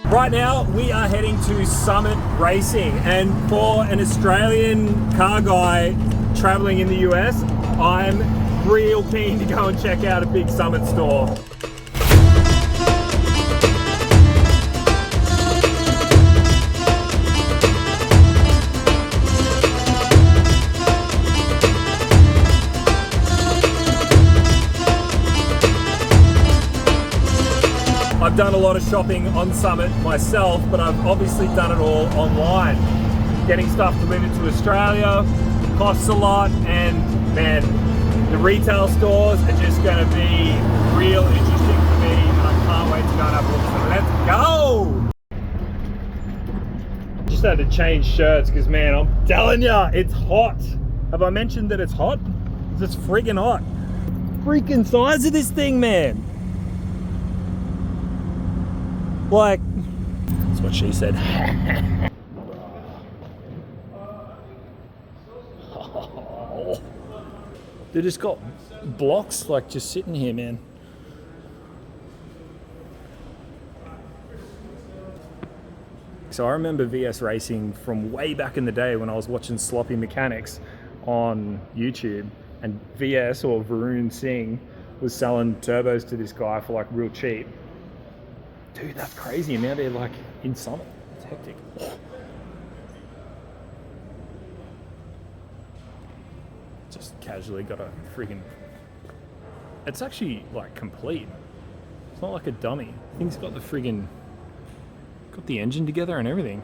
Right now, we are heading to Summit Racing, and for an Australian car guy traveling in the US, I'm real keen to go and check out a big Summit store. I've done a lot of shopping on Summit myself, but I've obviously done it all online. Getting stuff delivered to Australia costs a lot, and man, the retail stores are just going to be real interesting for me, and I can't wait to go and have a look. So let's go! Just had to change shirts because, man, I'm telling ya, it's hot. Have I mentioned that it's hot? It's freaking hot. Freaking size of this thing, man. Like, that's what she said. Oh. They just got blocks like just sitting here, man. So I remember VS Racing from way back in the day when I was watching Sloppy Mechanics on YouTube, and VS, or Varun Singh, was selling turbos to this guy for like real cheap. Dude, that's crazy. And now they're like in Summit. It's hectic. Just casually got a freaking... It's actually like complete. It's not like a dummy. Thing's got the friggin... Got the engine together and everything.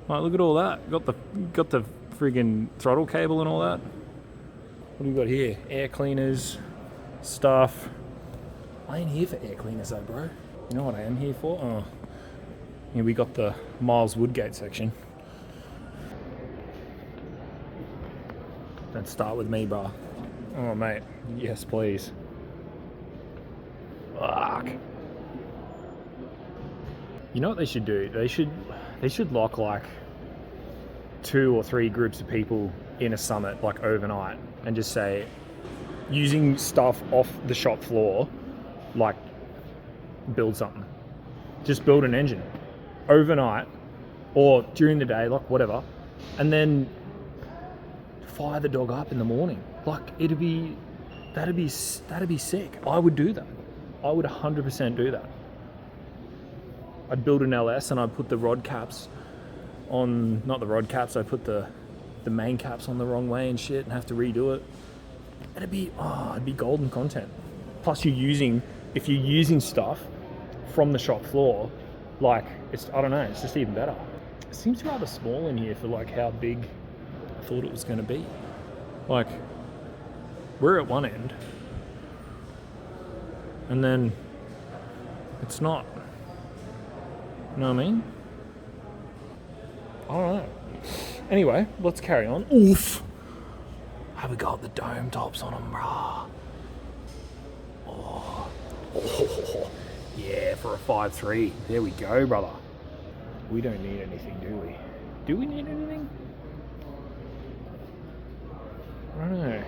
Like, look at all that. Got the friggin' throttle cable and all that. What do we got here? Air cleaners, stuff. I ain't here for air cleaners though, bro. You know what I am here for? Oh, here we got the Miles Woodgate section. Don't start with me, bro. Oh, mate. Yes, please. Fuck. You know what they should do? They should lock like 2 or 3 groups of people in a Summit like overnight, and just say, using stuff off the shop floor, like, build something. Just build an engine overnight or during the day, like whatever, and then fire the dog up in the morning. Like, that'd be sick. I would do that. I would 100% do that. I'd build an LS and I'd put the rod caps on, not the rod caps, I'd put the main caps on the wrong way and shit and have to redo it. It'd be golden content. Plus if you're using stuff from the shop floor, like, I don't know, it's just even better. It seems rather small in here for like how big I thought it was going to be. Like, we're at one end, and then it's not. You know what I mean? I don't know. Anyway, let's carry on. Oof! Have we got the dome tops on them, brah? Oh, yeah, for a 5.3. There we go, brother. We don't need anything, do we? Do we need anything? I don't know.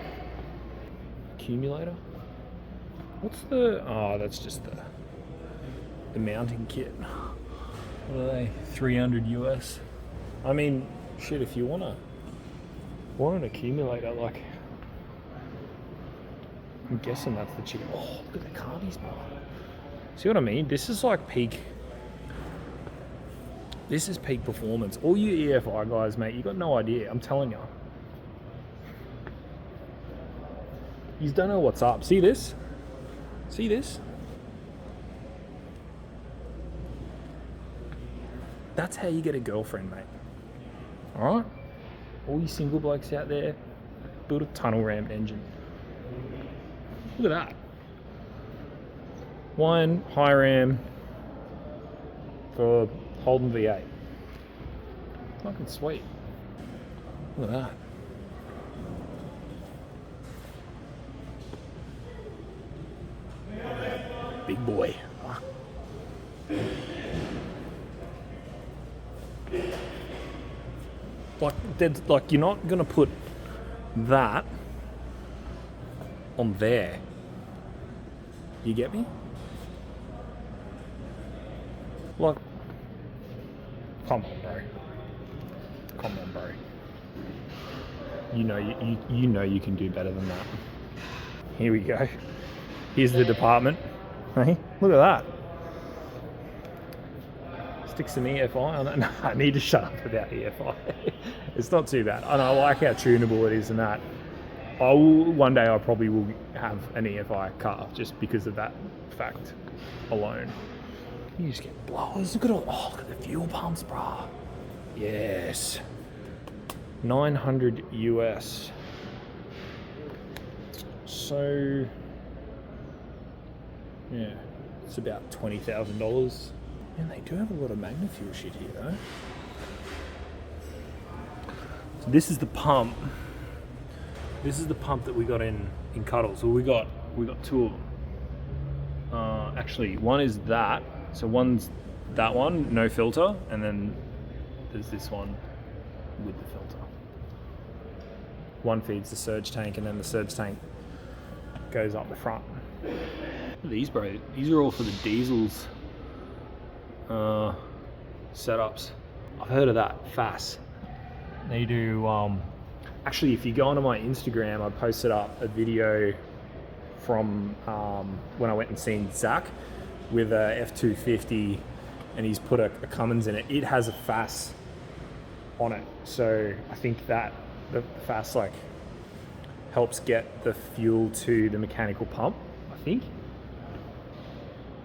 Accumulator? What's the... Oh, that's just the mounting kit. What are they? 300 US? I mean, shit, if you want an accumulator, like... I'm guessing that's the cheap. Oh, look at the carbies, bro. See what I mean? This is like peak. This is peak performance. All you EFI guys, mate, you got no idea. I'm telling you. You don't know what's up. See this? See this? That's how you get a girlfriend, mate. Alright? All you single blokes out there, build a tunnel rammed engine. Look at that. One high ram for Holden V8. Fucking sweet. Look at that. Big boy. Like, you're not gonna put that on there. You get me? Like, come on, bro. Come on, bro. You know you can do better than that. Here we go. Here's the department. Hey, look at that. Stick some EFI on it. No, I need to shut up about EFI. It's not too bad. And I like how tunable it is and that. One day I probably will have an EFI car just because of that fact alone. You just get blowers. Look at the fuel pumps, brah. Yes. 900 US. So, yeah, it's about $20,000. And they do have a lot of Magnafuel shit here, though. So this is the pump. This is the pump that we got in Cuddles. So we got two of them. Actually, one is that. So one's that one, no filter, and then there's this one with the filter. One feeds the surge tank, and then the surge tank goes up the front. Look at these, bro. These are all for the diesels setups. I've heard of that, FAS. They do, actually, if you go onto my Instagram, I posted up a video from when I went and seen Zach with a F250, and he's put a Cummins in it. It has a FAS on it, so I think that the FAS like helps get the fuel to the mechanical pump, I think.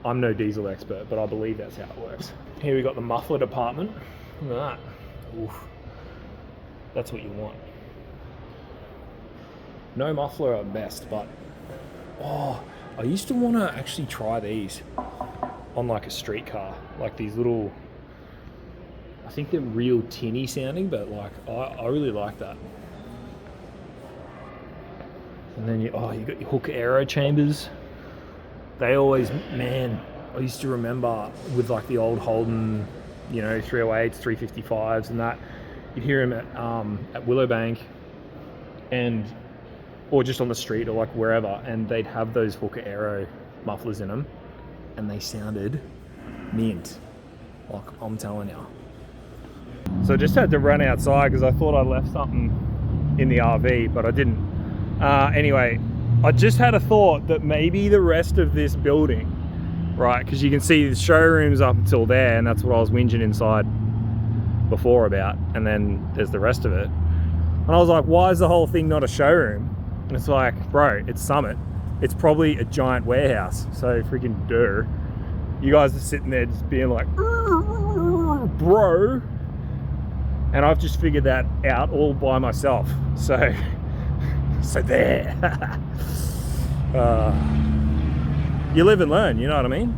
I'm no diesel expert, but I believe that's how it works. Here we got the muffler department. Look at that. Oof. That's what you want. No muffler at best, but I used to want to actually try these on like a street car, like these little, I think they're real tinny sounding, but like I really like that. And then you got your hook aero chambers. They always, man, I used to remember with like the old Holden, 308s, 355s and that, you'd hear them at Willowbank or just on the street or like wherever, and they'd have those hook aero mufflers in them, and they sounded mint, like I'm telling you. So I just had to run outside because I thought I left something in the RV, but I didn't. Anyway, I just had a thought that maybe the rest of this building, right, because you can see the showroom's up until there, and that's what I was whinging inside before about, and then there's the rest of it. And I was like, why is the whole thing not a showroom? And it's like, bro, it's Summit. It's probably a giant warehouse, so freaking duh. You guys are sitting there just being like, bro. And I've just figured that out all by myself. So there. You live and learn, you know what I mean?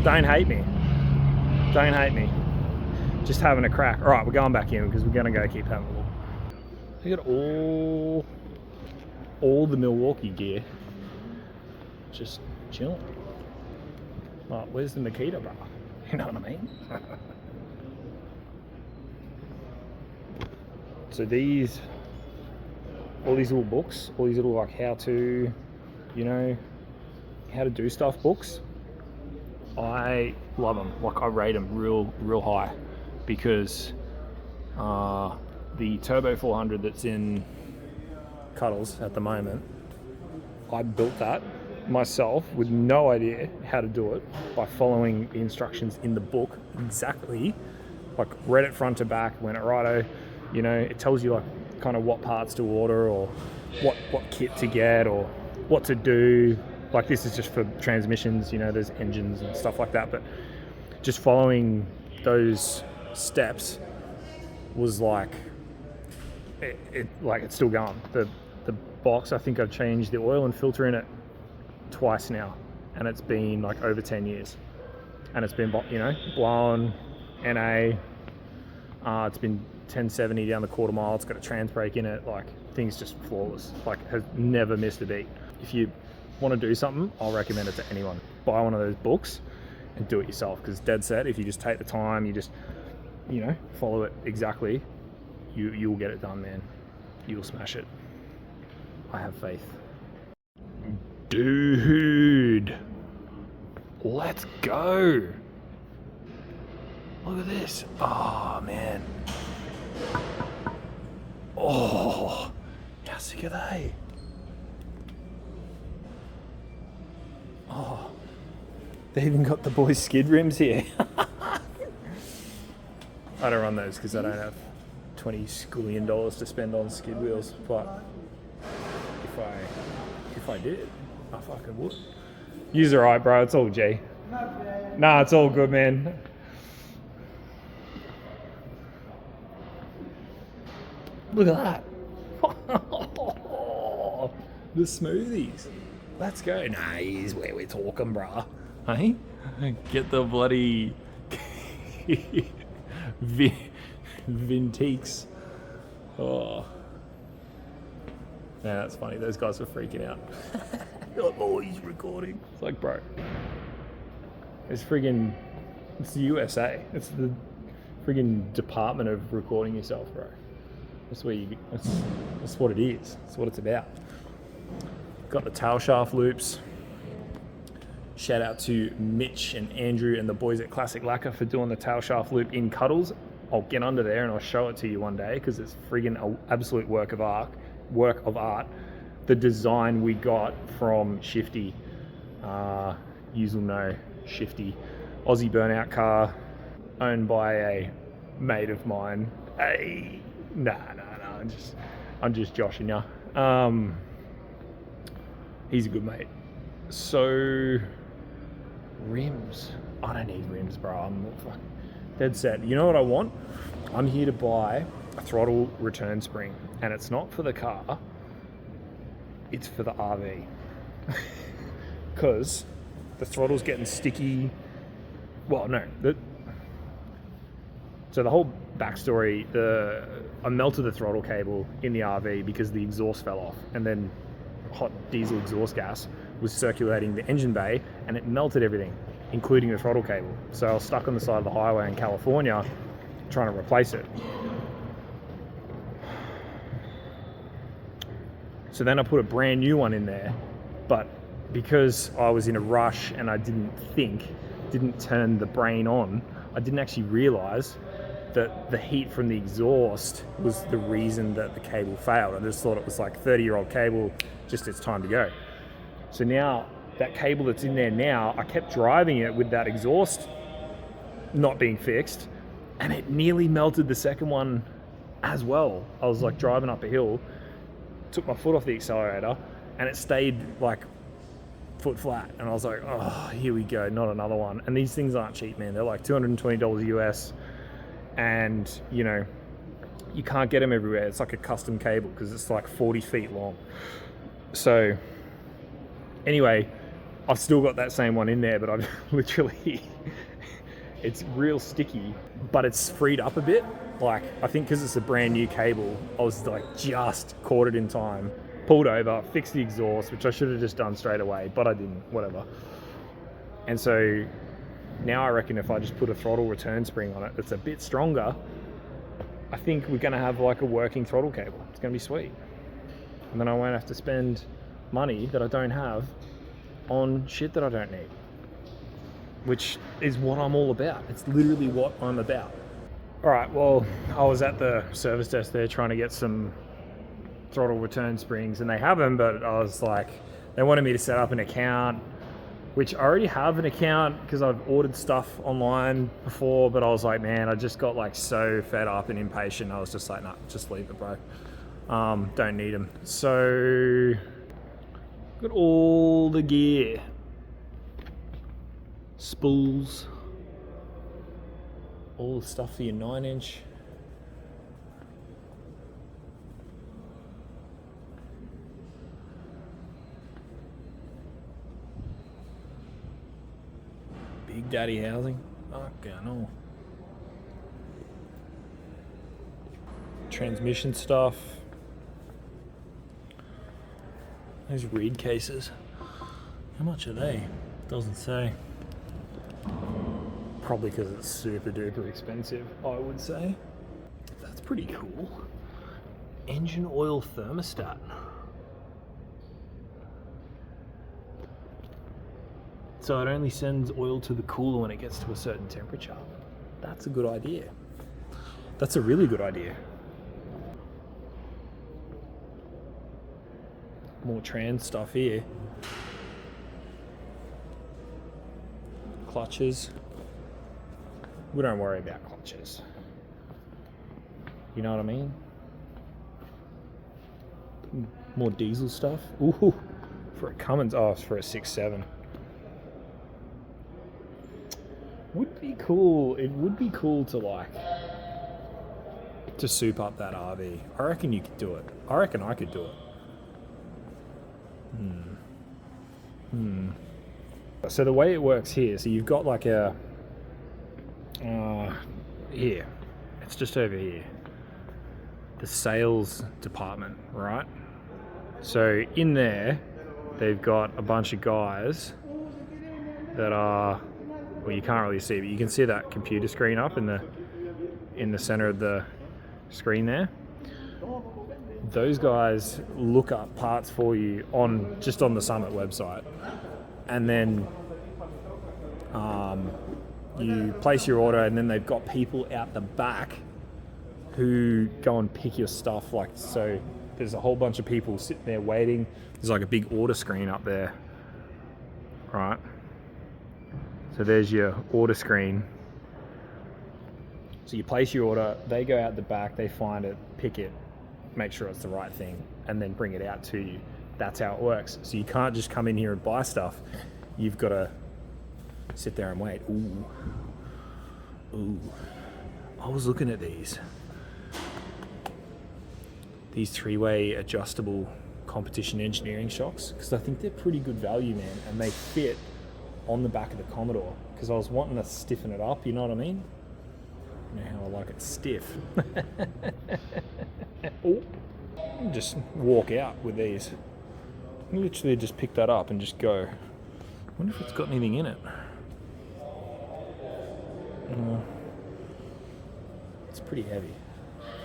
Don't hate me. Don't hate me. Just having a crack. All right, we're going back in because we're gonna go keep having a look. Look at all the Milwaukee gear. Just chilling. Oh, where's the Makita bar? You know what I mean? So all these little books, all these little like how to do stuff books, I love them. Like I rate them real high, because the Turbo 400 that's in Cuddles at the moment, I built that myself with no idea how to do it by following the instructions in the book exactly, like read it front to back, went it righto. It tells you like kind of what parts to order or what kit to get or what to do. Like this is just for transmissions, there's engines and stuff like that, but just following those steps was like it's still going. The box, I think I've changed the oil and filter in it twice now, and it's been like over 10 years, and it's been blown NA. It's been 1070 down the quarter mile. It's got a trans brake in it. Like things just flawless. Like has never missed a beat. If you want to do something, I'll recommend it to anyone. Buy one of those books and do it yourself, because dead set, if you just take the time, you just follow it exactly, you'll get it done, man. You'll smash it. I have faith. Dude, let's go. Look at this. Oh, man. Oh, how sick are they? Oh, they even got the boys' skid rims here. I don't run those because I don't have $20 squillion to spend on skid wheels, but if I did, I fucking would. You's alright, bro. It's all G. Nah, it's all good, man. Look at that. The smoothies. Let's go. Nah, here's where we're talking, bruh. Hey? Get the bloody Vintiques. Oh. Man, that's funny. Those guys were freaking out. They're like, oh, he's recording. It's like, bro. It's the USA. It's the friggin' Department of Recording Yourself, bro. That's what it is. That's what it's about. Got the tail shaft loops. Shout out to Mitch and Andrew and the boys at Classic Lacquer for doing the tail shaft loop in Cuddles. I'll get under there and I'll show it to you one day because it's friggin' an absolute work of art. The design we got from Shifty. You'll know Shifty. Aussie burnout car owned by a mate of mine. Hey, nah. I'm just joshing ya. He's a good mate. So, rims. I don't need rims, bro. I'm fucking dead set. You know what I want? I'm here to buy a throttle return spring, and it's not for the car. It's for the RV. Because the throttle's getting sticky. Well, no. So the whole backstory, I melted the throttle cable in the RV because the exhaust fell off, and then hot diesel exhaust gas was circulating the engine bay, and it melted everything, including the throttle cable. So I was stuck on the side of the highway in California trying to replace it. So then I put a brand new one in there, but because I was in a rush and I didn't turn the brain on, I didn't actually realize that the heat from the exhaust was the reason that the cable failed. I just thought it was like 30-year-old cable, just it's time to go. So now that cable that's in there now, I kept driving it with that exhaust not being fixed, and it nearly melted the second one as well. I was like driving up a hill, took my foot off the accelerator, and it stayed like foot flat. And I was like, oh, here we go, not another one. And these things aren't cheap, man. They're like $220 US. And, you know, you can't get them everywhere. It's like a custom cable because it's like 40 feet long. So, anyway, I've still got that same one in there, but I've literally, it's real sticky, but it's freed up a bit. Like, I think because it's a brand new cable, I was like just caught it in time, pulled over, fixed the exhaust, which I should have just done straight away, but I didn't, whatever. And so now I reckon if I just put a throttle return spring on it that's a bit stronger, I think we're going to have like a working throttle cable. It's going to be sweet. And then I won't have to spend money that I don't have on shit that I don't need, which is what I'm all about. It's literally what I'm about. All right, well, I was at the service desk there trying to get some throttle return springs, and they have them, but I was like, they wanted me to set up an account, which I already have an account because I've ordered stuff online before, but I was like, man, I just got like so fed up and impatient. I was just like, nah, just leave it, bro. Don't need them. So, got all the gear. Spools. All the stuff for your 9-inch. Big Daddy housing. Okay, no. Transmission stuff. Those reed cases. How much are they? Doesn't say. Probably because it's super duper expensive, I would say. That's pretty cool. Engine oil thermostat. So it only sends oil to the cooler when it gets to a certain temperature. That's a good idea. That's a really good idea. More trans stuff here. Clutches. We don't worry about clutches. You know what I mean? More diesel stuff. Ooh, for a Cummins. Oh, it's for a 6.7. Would be cool. It would be cool to like to soup up that RV. I reckon you could do it. I reckon I could do it. So the way it works here, so you've got like a here, it's just over here, the sales department, right? So in there they've got a bunch of guys that are, well, you can't really see, but you can see that computer screen up in the center of the screen there. Those guys look up parts for you just on the Summit website, and then you place your order, and then they've got people out the back who go and pick your stuff. Like, so there's a whole bunch of people sitting there waiting. There's like a big order screen up there, right? So there's your order screen. So you place your order, they go out the back, they find it, pick it, make sure it's the right thing, and then bring it out to you. That's how it works. So you can't just come in here and buy stuff. You've got to sit there and wait. Ooh. I was looking at these three-way adjustable competition engineering shocks, because I think they're pretty good value, man, and they fit on the back of the Commodore, because I was wanting to stiffen it up, you know what I mean? You know how I like it stiff. Oh, just walk out with these. You literally just pick that up and just go. I wonder if it's got anything in it. It's pretty heavy,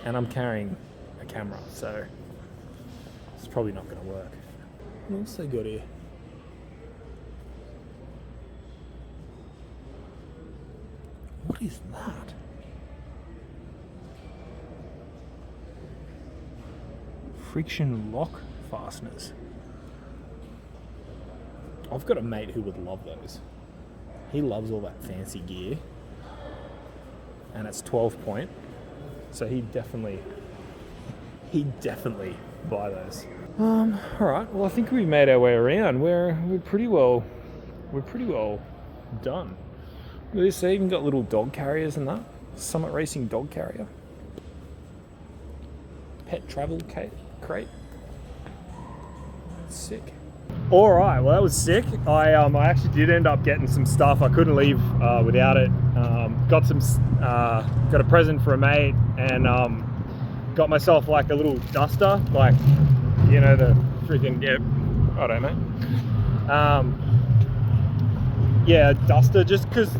and I'm carrying a camera, so it's probably not going to work. What else they got here? What is that? Friction lock fasteners. I've got a mate who would love those. He loves all that fancy gear, and it's 12 point, so he'd definitely buy those. All right. Well, I think we've made our way around. We're pretty well done. Look at this. They even got little dog carriers and that. Summit Racing dog carrier. Pet travel crate. Sick. All right. Well, that was sick. I actually did end up getting some stuff. I couldn't leave without it. Got a present for a mate, and got myself like a little duster, like, you know, the freaking, yeah, I don't know. Yeah, a duster, just because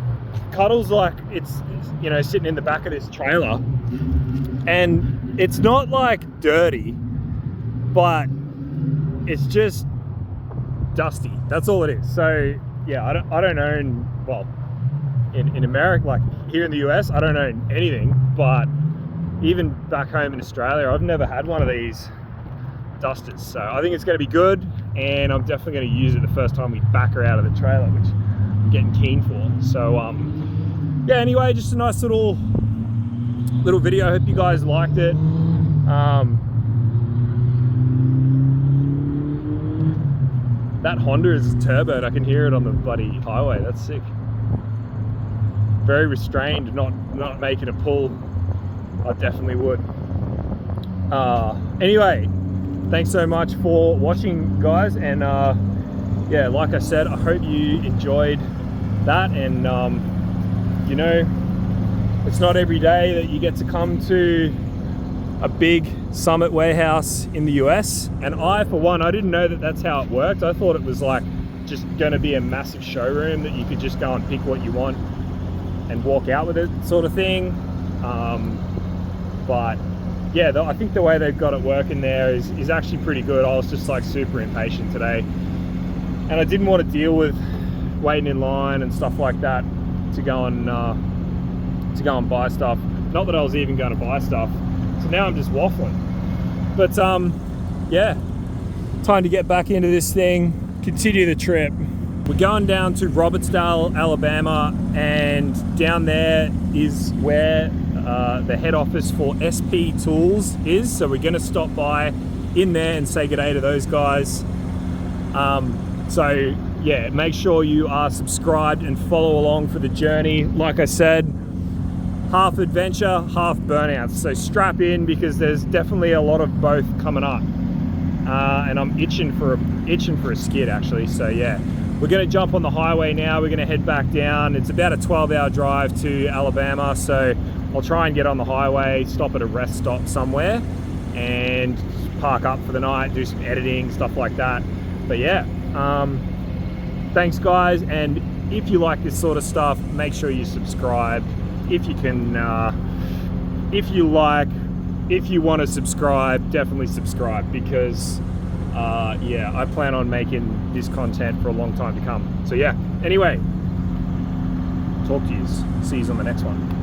Cuddle's like, it's, you know, sitting in the back of this trailer, and it's not like dirty, but it's just dusty. That's all it is. So yeah, I don't own, well, in America, like here in the US, I don't own anything, but even back home in Australia, I've never had one of these dusters. So I think it's going to be good, and I'm definitely going to use it the first time we back her out of the trailer, which I'm getting keen for. So yeah, anyway, just a nice little video. I hope you guys liked it. That Honda is turboed. I can hear it on the bloody highway. That's sick. Very restrained, not making a pull. I definitely would. Anyway, thanks so much for watching, guys, and yeah, like I said, I hope you enjoyed that. And you know, it's not every day that you get to come to a big Summit warehouse in the US, and I, for one, I didn't know that that's how it worked. I thought it was like just going to be a massive showroom that you could just go and pick what you want and walk out with it, sort of thing. But yeah, I think the way they've got it working there is actually pretty good. I was just like super impatient today, and I didn't want to deal with waiting in line and stuff like that to go and to go and buy stuff. Not that I was even going to buy stuff. So now I'm just waffling. But yeah, time to get back into this thing, continue the trip. We're going down to Robertsdale, Alabama, and down there is where the head office for SP Tools is. So we're going to stop by in there and say good day to those guys. So yeah, make sure you are subscribed and follow along for the journey. Like I said, half adventure, half burnout. So strap in, because there's definitely a lot of both coming up. And I'm itching for a skid actually. So yeah, we're gonna jump on the highway now. We're gonna head back down. It's about a 12-hour drive to Alabama. So I'll try and get on the highway, stop at a rest stop somewhere, and park up for the night, do some editing, stuff like that. But yeah, thanks guys. And if you like this sort of stuff, make sure you subscribe. If you can, if you want to subscribe, definitely subscribe, because yeah, I plan on making this content for a long time to come. So yeah, anyway, talk to you. See you on the next one.